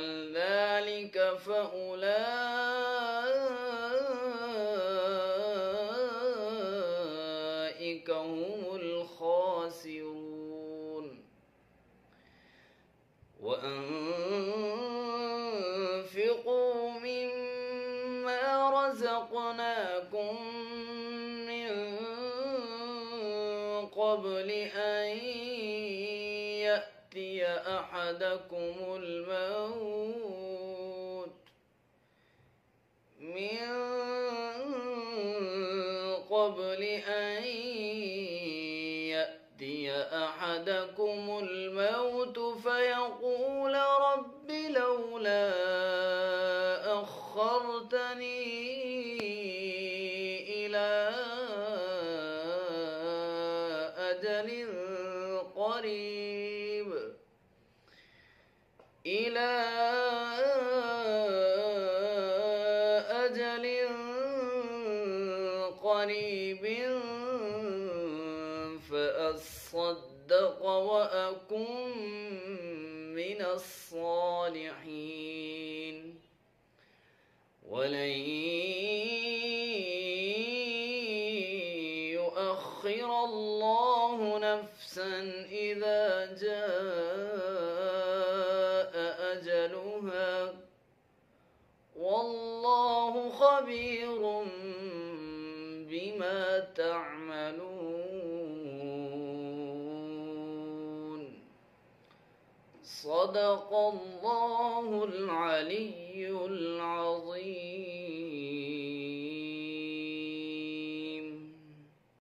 يفعل ذلك فأولئك هم الخاسرون. وأنفقوا مما رزقناكم من قبل أن يأتي أحدكم الموت فيقول رب لولا أخرتني إلى أجل قريب فأصدق وأكن من الصالحين. ولن يؤخر الله نفسا إذا جاء أجلها والله خبير بما تعملون. صدق الله العلي العظيم.